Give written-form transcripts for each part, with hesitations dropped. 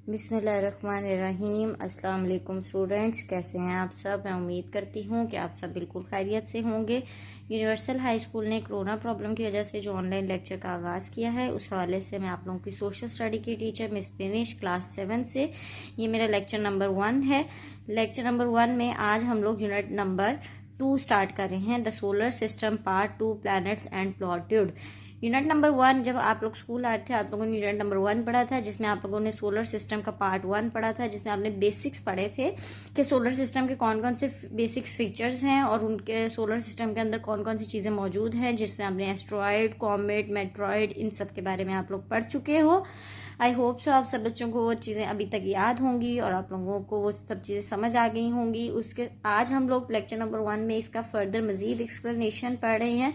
बिस्मिल्लाहिर्रहमानिर्रहीम। अस्सलाम वालेकुम स्टूडेंट्स, कैसे हैं आप सब। मैं उम्मीद करती हूँ कि आप सब बिल्कुल खैरियत से होंगे। यूनिवर्सल हाई स्कूल ने कोरोना प्रॉब्लम की वजह से जो ऑनलाइन लेक्चर का आगाज़ किया है, उस हवाले से मैं आप लोगों की सोशल स्टडी की टीचर मिस बिनिश क्लास 7 से ये मेरा लेक्चर नंबर 1 है। लेक्चर नंबर 1 में आज हम लोग यूनिट नंबर 2 स्टार्ट कर रहे हैं, the solar system part 2, planets and plutoid. Unit number 1 जब आप लोग स्कूल आए थे, आप लोगों ने यूनिट नंबर 1 पढ़ा था, जिसमें आप लोगों ने सोलर सिस्टम का पार्ट 1 पढ़ा था, जिसमें आपने बेसिक्स पढ़े थे कि सोलर सिस्टम के कौन कौन से बेसिक फीचर्स हैं और उनके सोलर सिस्टम के अंदर कौन कौन सी चीज़ें मौजूद हैं, जिसमें आपने एस्ट्रॉयड, कॉमेट, मेट्रॉयड, इन सब के बारे में आप लोग पढ़ चुके हो। आई होप सो आप सब बच्चों को वो चीज़ें अभी तक याद होंगी और आप लोगों को वो सब चीज़ें समझ आ गई होंगी। उसके आज हम लोग लेक्चर नंबर 1 में इसका फर्दर मजीद एक्सप्लेनेशन पढ़ रहे हैं,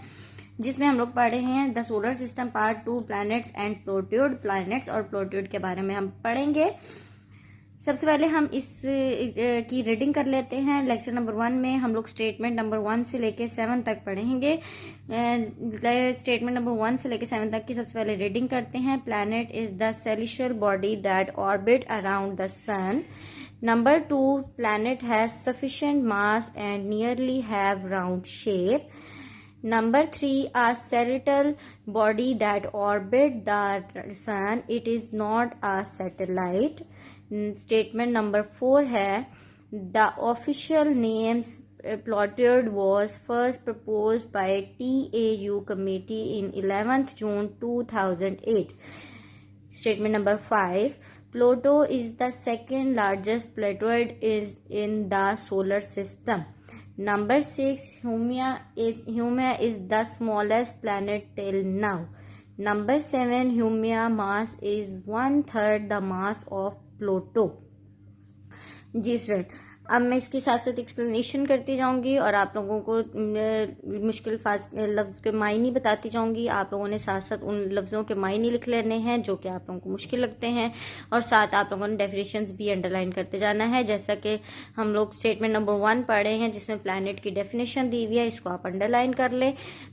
जिसमें हम लोग पढ़ रहे हैं the solar system part 2, planets and plutoid. Planets और प्लॉट्यूड के बारे में हम पढ़ेंगे। सबसे पहले हम इस की रीडिंग कर लेते हैं। लेक्चर नंबर 1 में हम लोग स्टेटमेंट नंबर 1 से लेके 7 तक पढ़ेंगे। स्टेटमेंट नंबर 1 से लेके 7 तक की सबसे पहले रीडिंग करते हैं। Planet is the celestial body that orbit around the sun. Number 2, planet has sufficient mass and nearly have round shape. Number 3, a celestial body that orbit the sun. It is not a satellite. Statement number 4 है, the official names plotted was first proposed by TAU committee in 11th June 2008. Statement number 5, Pluto is the second largest planetoid in the solar system. Number 6, Haumea is the smallest planet till now. Number 7, Haumea mass is 1/3 the mass of Pluto. जी student, अब मैं इसके साथ साथ explanation करती जाऊंगी और आप लोगों को मुश्किल लफ्ज़ के मायने बताती जाऊंगी। आप लोगों ने साथ साथ उन लफ्ज़ों के मायने लिख लेने हैं जो कि आप लोगों को मुश्किल लगते हैं, और साथ आप लोगों ने डेफिनेशंस भी अंडरलाइन करते जाना है। जैसा कि हम लोग स्टेटमेंट नंबर 1 पढ़े हैं, जिसमें प्लैनेट की डेफिनेशन दी हुई है, इसको आप अंडरलाइन कर ले।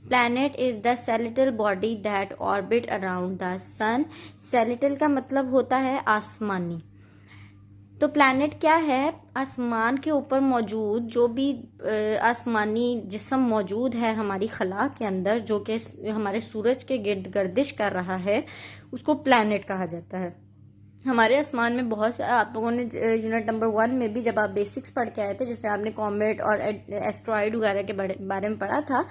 Planet is the celestial body that orbit around the sun. Celestial का मतलब होता है आसमानी। तो प्लैनेट क्या है? आसमान के ऊपर मौजूद जो भी आसमानी जिस्म मौजूद है हमारी खला के अंदर, जो कि हमारे सूरज के गिर्द गर्दिश कर रहा है, उसको प्लैनेट कहा जाता है। हमारे आसमान में बहुत से, आप लोगों ने यूनिट नंबर 1 में भी जब आप बेसिक्स पढ़ के आए थे, जिसमें आपने कॉमेट और एस्ट्रॉयड वगैरह के बारे में पढ़ा था,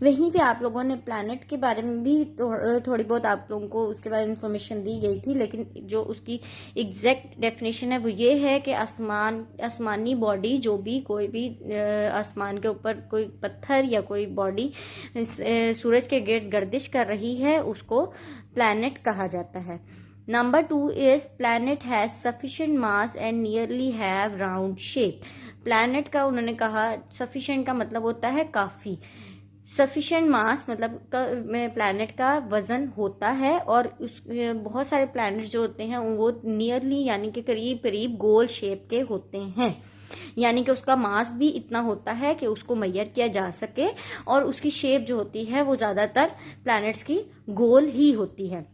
वहीं पे आप लोगों ने प्लैनेट के बारे में भी थोड़ी बहुत आप लोगों को उसके बारे में इंफॉर्मेशन दी गई थी। लेकिन जो उसकी एग्जैक्ट डेफिनेशन है वो ये है कि आसमानी बॉडी, जो भी कोई भी आसमान के ऊपर कोई पत्थर या कोई बॉडी सूरज के गिर्द गर्दिश कर रही है, उसको प्लैनेट कहा जाता है। Number 2 is planet has sufficient mass and nearly have round shape. Planet का उन्होंने कहा, sufficient का मतलब होता है काफ़ी, सफिशिएंट मास मतलब प्लैनेट का वजन होता है, और उस बहुत सारे प्लैनेट जो होते हैं वो नियरली यानी कि करीब करीब गोल शेप के होते हैं, यानी कि उसका मास भी इतना होता है कि उसको मेजर किया जा सके, और उसकी शेप जो होती है वो ज़्यादातर प्लैनेट्स की गोल ही होती है।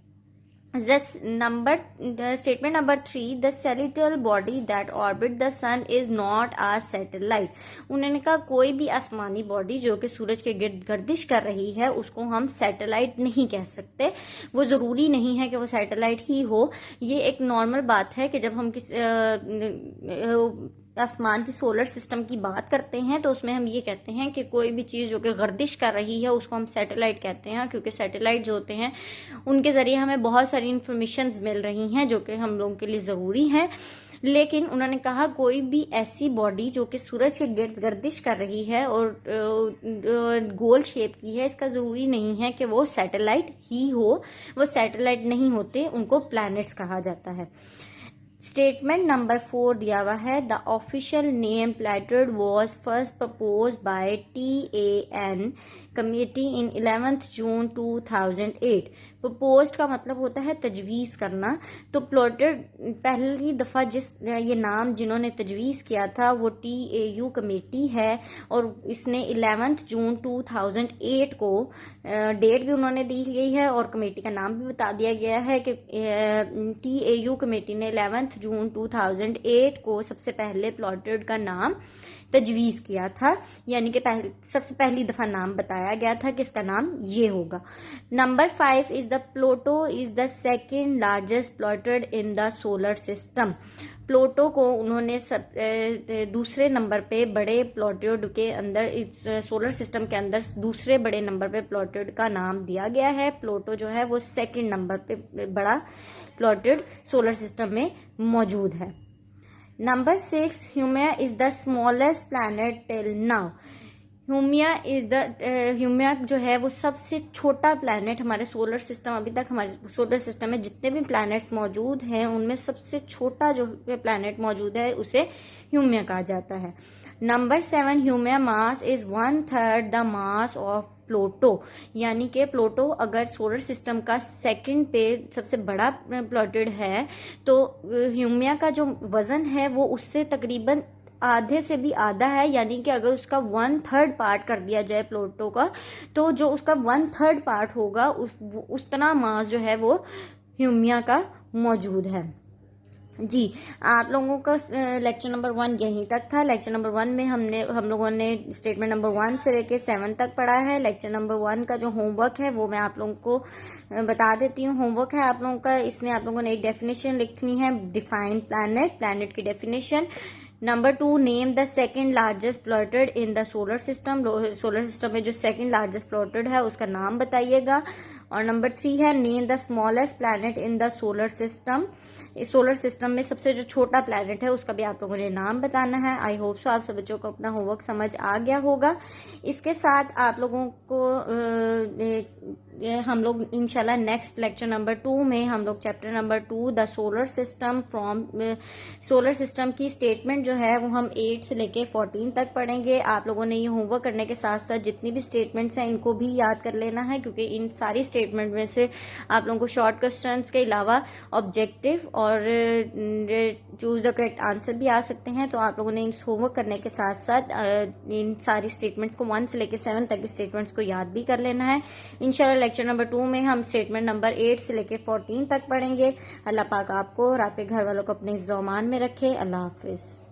Statement number 3, the celestial body that orbit the sun is not a satellite. उन्होंने कहा कोई भी आसमानी बॉडी जो कि सूरज के गिर्द गर्दिश कर रही है, उसको हम सैटेलाइट नहीं कह सकते। वो ज़रूरी नहीं है कि वो सैटेलाइट ही हो। ये एक नॉर्मल बात है कि जब हम आसमान की सोलर सिस्टम की बात करते हैं तो उसमें हम ये कहते हैं कि कोई भी चीज़ जो कि गर्दिश कर रही है उसको हम सैटेलाइट कहते हैं, क्योंकि सैटेलाइट जो होते हैं उनके ज़रिए हमें बहुत सारी इंफॉर्मेशन मिल रही हैं जो कि हम लोगों के लिए ज़रूरी हैं। लेकिन उन्होंने कहा कोई भी ऐसी बॉडी जो कि सूरज के गिर्द गर्दिश कर रही है और गोल शेप की है, इसका ज़रूरी नहीं है कि वो सैटेलाइट ही हो। वो सैटेलाइट नहीं होते, उनको प्लैनेट्स कहा जाता है। स्टेटमेंट नंबर 4 दिया हुआ है, the official name planet was first propose by TAN committee in 11th June 2008. Proposed का मतलब होता है तजवीज़ करना। तो प्लॉटेड पहली दफ़ा ये नाम जिन्होंने तजवीज़ किया था वो TAU कमेटी है, और इसने 11 जून 2008 को डेट भी उन्होंने दी गई है और कमेटी का नाम भी बता दिया गया है कि TAU कमेटी ने 11 जून 2008 को सबसे पहले प्लॉटेड का नाम तजवीज़ किया था, यानी कि सबसे पहली दफ़ा नाम बताया गया था कि इसका नाम ये होगा। Number 5 is the Pluto is the second largest plotted in the solar system. Pluto को उन्होंने दूसरे नंबर पे बड़े प्लॉटेड के अंदर, सोलर सिस्टम के अंदर दूसरे बड़े नंबर पे प्लॉटेड का नाम दिया गया है। प्लूटो जो है वो सेकेंड नंबर पे बड़ा प्लॉटेड सोलर सिस्टम में मौजूद है। Number 6, Haumea is the smallest planet till now. Haumea जो है वो सबसे छोटा प्लैनेट हमारे सोलर सिस्टम, अभी तक हमारे सोलर सिस्टम में जितने भी प्लैनेट्स मौजूद हैं उनमें सबसे छोटा जो प्लैनेट मौजूद है उसे ह्यूमिया कहा जाता है। Number 7, Haumea mass is 1/3 the mass of Pluto, यानी कि प्लूटो अगर सोलर सिस्टम का सेकंड पे सबसे बड़ा प्लॉटेड है तो ह्यूमिया का जो वजन है वो उससे तकरीबन आधे से भी आधा है, यानी कि अगर उसका 1/3 पार्ट कर दिया जाए प्लूटो का, तो जो उसका 1/3 पार्ट होगा उतना मास जो है वो ह्यूमिया का मौजूद है। जी, आप लोगों का लेक्चर नंबर 1 यहीं तक था। लेक्चर नंबर 1 में हम लोगों ने स्टेटमेंट नंबर 1 से लेके 7 तक पढ़ा है। लेक्चर नंबर 1 का जो होमवर्क है वो मैं आप लोगों को बता देती हूँ। होमवर्क है आप लोगों का, इसमें आप लोगों ने एक डेफिनेशन लिखनी है, डिफाइन प्लैनेट की definition. Number 2, name the second largest plotted in the solar system. Solar system में जो सेकेंड लार्जेस्ट प्लॉटेड है उसका नाम बताइएगा। और नंबर 3 है, name the smallest planet in the solar system. Solar system में सबसे जो छोटा प्लैनेट है उसका भी आप लोगों ने नाम बताना है। आई होप सो आप सब बच्चों को अपना होमवर्क समझ आ गया होगा। इसके साथ आप लोगों को हम लोग इंशाल्लाह नेक्स्ट लेक्चर नंबर 2 में हम लोग chapter number 2 the solar system from solar system की स्टेटमेंट जो है वो हम 8 से लेके 14 तक पढ़ेंगे। आप लोगों ने ये होमवर्क करने के साथ साथ जितनी भी स्टेटमेंट्स हैं इनको भी याद कर लेना है, क्योंकि इन सारी स्टेटमेंट में से आप लोगों को शॉर्ट क्वेश्चंस के अलावा ऑब्जेक्टिव और चूज द करेक्ट आंसर भी आ सकते हैं। तो आप लोगों ने इस होमवर्क करने के साथ साथ इन सारी स्टेटमेंट्स को 1 से लेके 7 तक की स्टेटमेंट्स को याद भी कर लेना है। इंशाल्लाह लेक्चर नंबर 2 में हम स्टेटमेंट नंबर 8 से लेके 14 तक पढ़ेंगे। अल्लाह पाक आपको और आपके घर वालों को अपने हिफ्ज़-ओ-अमान में रखे। अल्लाह हाफिज़।